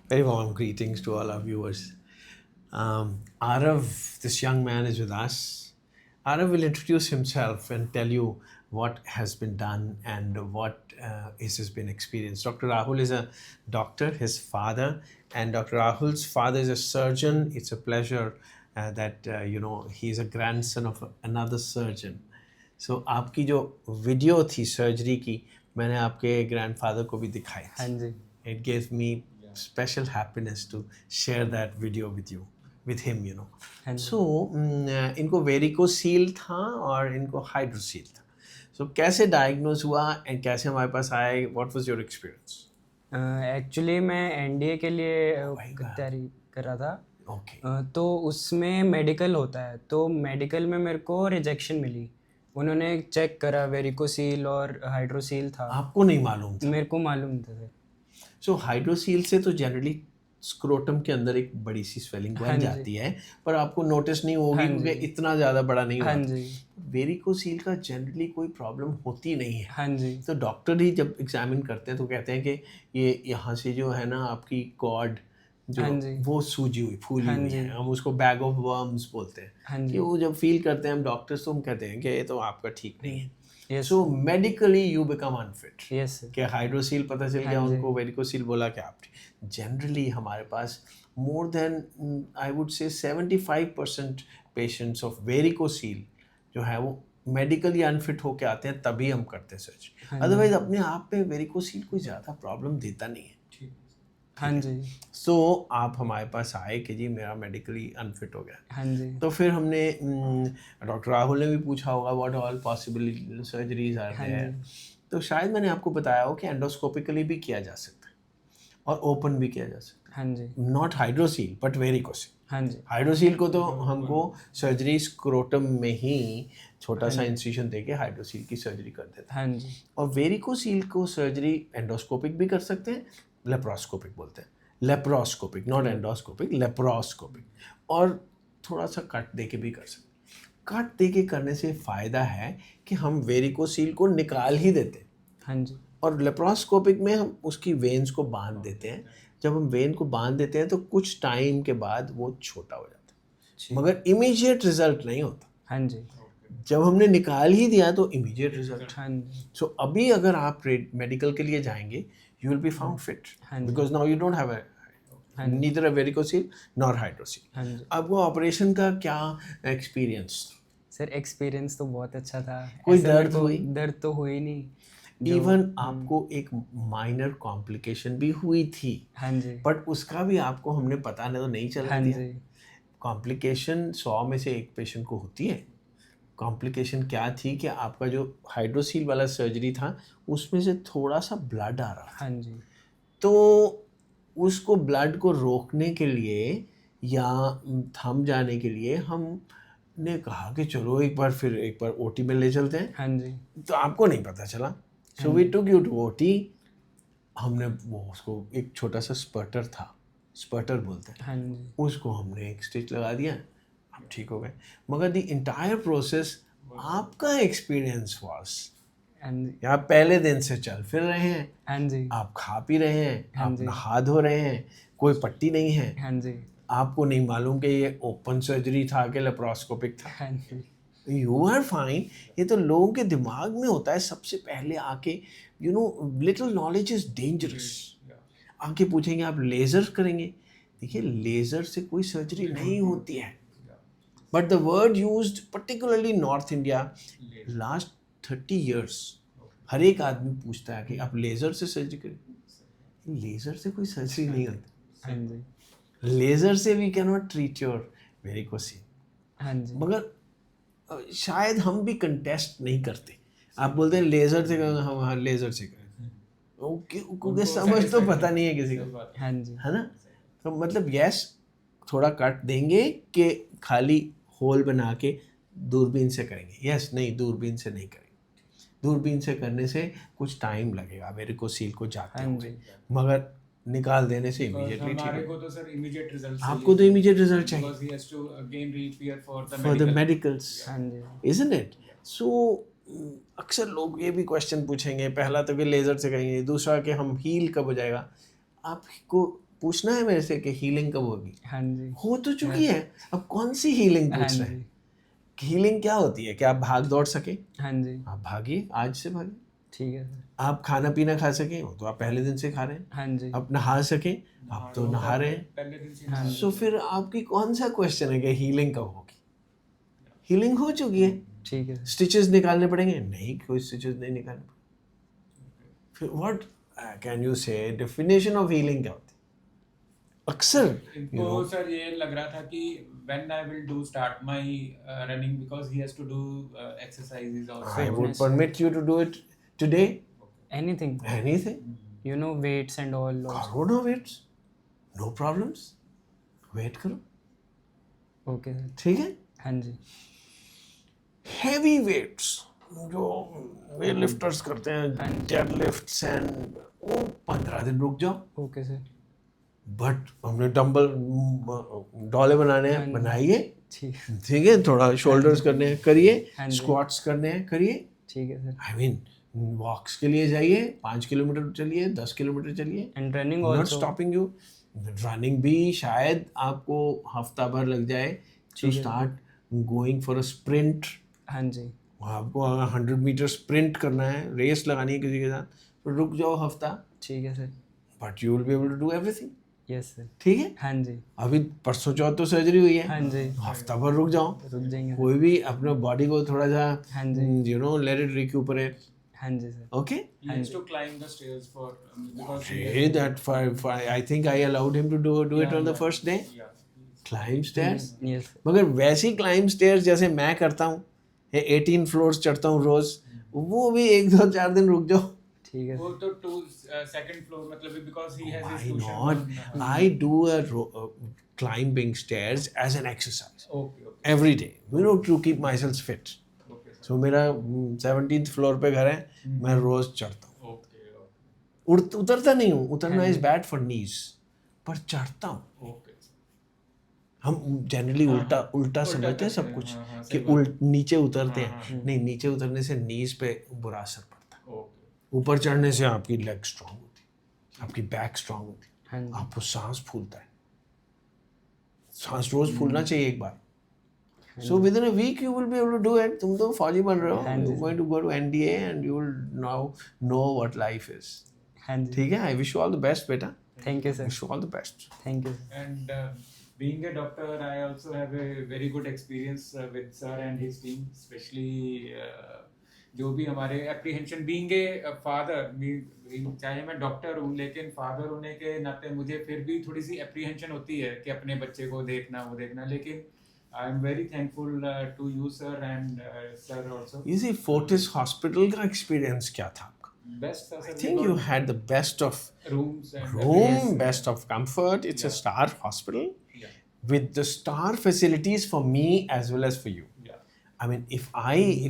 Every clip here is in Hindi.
Very warm greetings to all our viewers. Arav, this young man is with us. Arav will introduce himself and tell you what has been done and what is has been experienced. Dr. Rahul is a doctor, his father, and Dr. Rahul's father is a surgeon. It's a pleasure that he's a grandson of another surgeon. So आपकी जो वीडियो थी सर्जरी की मैंने आपके ग्रैंडफादर को भी दिखाई थी. हाँ जी. It gave me special happiness to share that video with you, with him, हाँ जी. So, इनको वेरिकोसील था और इनको हाइड्रोसील था. So, कैसे डायग्नोज हुआ एंड कैसे हमारे पास आए? What was your experience? Actually मैं एनडीए के लिए तैयारी कर रहा था. ओके. तो उसमें मेडिकल होता है, तो मेडिकल में मेरे को रिजेक्शन मिली. उन्होंने चेक करा, वेरिकोसील और हाइड्रोसील था. आपको नहीं मालूम था? मेरे को मालूम था सर. सो हाइड्रोसील से तो जनरली स्क्रोटम के अंदर एक बड़ी सी स्वेलिंग बन जाती है, पर आपको नोटिस नहीं होगी क्योंकि इतना ज़्यादा बड़ा नहीं हाँ होता. जी. वेरिकोसील का जनरली कोई प्रॉब्लम होती नहीं है. हाँ जी. तो डॉक्टर ही जब एग्जामिन करते हैं तो कहते हैं कि ये यहाँ से जो है ना आपकी कॉर्ड जो हाँ जी. वो सूजी हुई फूली हाँ हुई जी. है, हम उसको बैग ऑफ वर्म्स बोलते हैं. हाँ कि जी. वो जब फील करते हैं हम डॉक्टर्स तो हम कहते हैं कि ये तो आपका ठीक नहीं है. Yes. So medically you become unfit. Yes sir. कि हाइड्रोसील पता चल गया हाँ जी. उनको, वेरिकोसील बोला कि आप. जनरली हमारे पास more then I would say 75% patients of varicocele जो है वो मेडिकली अनफिट होके आते हैं, तभी हम करते हैं सर्च. हाँ जी. अदरवाइज अपने आप पे वेरिकोसील कोई ज़्यादा प्रॉब्लम देता नहीं है. हाँ जी. सो आप हमारे पास आए कि जी मेरा मेडिकली अनफिट हो गया. हाँ जी. तो फिर हमने डॉक्टर राहुल ने भी पूछा होगा what all possible surgeries are हाँ देयर. जी. तो शायद मैंने आपको बताया हो कि एंडोस्कोपिकली भी किया जा सकता है और ओपन भी किया जा सकता हाँ जी. है. Not hydrocele but varicocele. हाँ जी. हाइड्रोसील को तो हमको सर्जरी स्क्रोटम में ही छोटा सा इंसिशन देके हाइड्रोसील की सर्जरी कर देते हैं. हाँ जी. और वेरिकोसील को सर्जरी एंडोस्कोपिक भी कर सकते हैं, लेप्रोस्कोपिक बोलते हैं. Laparoscopic, not endoscopic, laparoscopic. और थोड़ा सा कट दे के भी कर सकते हैं. कट दे के करने से फ़ायदा है कि हम वेरिकोसील को निकाल ही देते हैं. हाँ जी. और लेप्रोस्कोपिक में हम उसकी वेन्स को बांध देते हैं. जब हम वेन को बांध देते हैं तो कुछ टाइम के बाद वो छोटा हो जाता है, मगर इमीडिएट रिजल्ट नहीं होता. हाँ जी. जब हमने निकाल ही दिया तो इमीडिएट रिजल्ट. हाँ जी. सो अभी अगर आप मेडिकल के लिए जाएंगे you will be found fit because now you don't have neither a varicocele nor hydrocele. हाँ जी. आपको ऑपरेशन का क्या एक्सपीरियंस? सर एक्सपीरियंस तो बहुत अच्छा था. कोई ऐसे दर्द मेरे को हुई? दर्द तो हुई नहीं. इवन आपको एक माइनर कॉम्प्लिकेशन भी हुई थी, हाँ जी. बट उसका भी आपको हमने पता नहीं तो नहीं चलने हाँ दिया. जी. कॉम्प्लिकेशन 100 में से एक पेशेंट को होती है. कॉम्प्लिकेशन क्या थी कि आपका जो हाइड्रोसील वाला सर्जरी था उसमें से थोड़ा सा ब्लड आ रहा था. हाँ जी. तो उसको ब्लड को रोकने के लिए या थम जाने के लिए हमने कहा कि चलो एक बार ओटी में ले चलते हैं. हाँ जी. तो आपको नहीं पता चला. So we took you to OT. हमने वो उसको एक छोटा सा स्पर्टर था, स्पर्टर बोलते हैं, हाँ जी. उसको हमने एक स्टिच लगा दिया, हम ठीक हो गए. मगर द इंटायर प्रोसेस आपका एक्सपीरियंस वाज हाँ जी. आप पहले दिन से चल फिर रहे हैं, हाँ जी. आप खा पी रहे हैं, हाँ आप जी. नहा धो रहे हैं, कोई पट्टी नहीं है. हाँ जी. आपको नहीं मालूम कि ये ओपन सर्जरी था कि लेप्रोस्कोपिक था. हाँ जी. You are fine. ये तो लोगों के दिमाग में होता है सबसे पहले आके. Little knowledge is dangerous. आके पूछेंगे आप लेज़र करेंगे. देखिए लेज़र से कोई सर्जरी नहीं होती है, but the word used particularly north India last 30 years हर एक आदमी पूछता है कि आप लेज़र से सर्जरी करें. लेज़र से कोई सर्जरी नहीं होती. हाँ जी. लेज़र से we can not treat your varicocele. हाँ जी. मगर शायद हम भी कंटेस्ट नहीं करते. आप बोलते हैं लेज़र से करें, हम हाँ लेज़र से करें. ओके क्योंकि समझ तो पता नहीं है किसी को, हाँ जी. है ना. तो मतलब यस थोड़ा कट देंगे कि खाली होल बना के दूरबीन से करेंगे. यस नहीं, दूरबीन से नहीं करेंगे. दूरबीन से करने से कुछ टाइम लगेगा वेरिकोसील को जाते हाँ हुए, जी. मगर निकाल देने से इमीडिएटली ठीक हमारे है. को तो सर इमीडिएट रिजल्ट आपको तो इमीडिएट रिजल्ट चाहिए because he has to gain reappear for the for the medical. Medicals, हाँ जी. Isn't it. सो अक्सर लोग ये भी क्वेश्चन पूछेंगे, पहला तो कि लेज़र से करेंगे, दूसरा कि हम हील कब हो जाएगा. आपको पूछना है मेरे से कि हीलिंग कब होगी? हाँ जी। हो तो चुकी है, अब कौन सी हीलिंग हाँ पूछ रहे हैं? जी। हीलिंग क्या होती है कि आप भाग दौड़ सके? हाँ जी। आप भागिए, आज से भागिए। ठीक है सर। आप खाना पीना खा सकें, वो तो आप पहले दिन से खा रहे हैं। हाँ जी। आप नहा सकें, आप तो नहा रहे हैं। पहले दिन से हाँ। सो फिर आपकी कौन सा क्वेश्चन है कि हीलिंग कब होगी? हीलिंग हो चुकी है। ठीक है सर। स्टिचेस निकालने पड़ेंगे? नहीं, कोई स्टिचेस नहीं निकालने पड़ेंगे। फिर व्हाट कैन यू से डेफिनेशन ऑफ हीलिंग क्या होती है? अक्सर इनको सर ये लग रहा था कि when I will do start my running because he has to do exercises also. I would permit you to do it today. Anything. Anything. You know, weights and all also. करो ना वेट्स, नो प्रॉब्लम्स, वेट करो, ओके सर। ठीक है। हाँ जी। हैवी वेट्स जो वेट लिफ्टर्स करते हैं, डेड लिफ्ट्स एंड वो 15 दिन रुक जाओ। Okay sir. बट हमने डंबल डोले बनाने हैं, हाँ। बनाइए, ठीक ठीक है। थोड़ा शोल्डर्स करने हैं, करिए। हाँ जी। स्क्वाट्स करने हैं, करिए। ठीक है सर। आई मीन वॉक्स के लिए जाइए, 5 किलोमीटर चलिए, 10 किलोमीटर चलिए, and running not also. Stopping you. Running भी शायद आपको हफ्ता भर लग जाए to start going for a sprint. हाँ जी। आपको अगर 100 मीटर स्प्रिंट करना है, रेस लगानी है किसी के साथ, तो रुक जाओ हफ्ता, ठीक है sir. But you will be able to do everything, yes sir. ठीक है। हाँ जी। अभी परसों चौथ तो सर्जरी हुई है, हाँ जी। हफ्ता भर रुक जाओ। रुक जाएंगे। कोई भी अपने बॉडी को थोड़ा सा हाँ जी। You know let it recuperate, हाँ जी sir. Okay. He has to climb the stairs for because he Hey, that I think I allowed him to do it on the first day. yeah. Climb stairs. Yes. मगर वैसी क्लाइंब स्टेयर्स जैसे मैं करता हूँ, 18 फ्लोर्स चढ़ता हूँ रोज, वो भी 1-2-4 दिन रुक जाओ। ठीक है वो सर। तो to second floor मतलब because he has his Why cushion not? on, I do climbing stairs as an exercise okay. every day, you know, to keep myself fit. Okay sir. So मेरा 17th फ्लोर पे घर है, मैं रोज चढ़ता हूँ। Okay. उतरता नहीं हूँ, उतरना इज बैड फॉर नीज, पर चढ़ता हूँ। Okay. हम जनरली उल्टा समझते हैं सब कुछ कि नीचे उतरते हैं, नहीं, नीचे उतरने से नीज पे बुरा असर पड़ता है। Okay. ऊपर चढ़ने से आपकी लेग स्ट्रांग होती है, आपकी बैक स्ट्रांग होती हाँ है, जी। आपको सांस फूलता है। सांस रोज फूलना चाहिए एक बार। So within a week you will be able to do it. तुम तो फौजी बन रहे हो, you going to go to NDA and you will now know what life is, हाँ जी। ठीक है। I wish you all the best बेटा, thank you sir. Wish you all the best. Thank you sir. And being a doctor, I also have a very good experience with sir and his team, especially जो भी हमारे apprehension, being a father, चाहे मैं डॉक्टर हूँ लेकिन फादर होने के नाते मुझे फिर भी थोड़ी सी apprehension होती है कि अपने बच्चे को देखना वो देखना, लेकिन I am very thankful to you sir and sir also. You see, Fortis Hospital का experience क्या था आपका? बेस्ट था I sir. think you had the best of rooms and room, best of comfort. It's a star hospital yeah. with the star facilities for me as well as for you. Yeah. I mean, if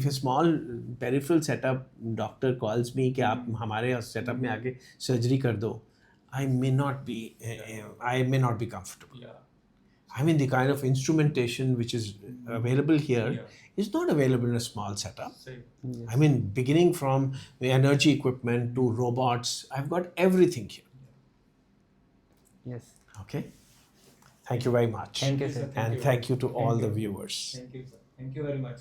a small peripheral setup doctor calls me कि आप हमारे setup में आके surgery कर दो, I may not be comfortable. Yeah. I mean, the kind of instrumentation which is available here is not available in a small setup. Same. I mean, beginning from the energy equipment to robots, I've got everything here. Yes. Okay? Thank you very much. Thank you sir. And thank you to all the viewers. Thank you, sir. Thank you very much.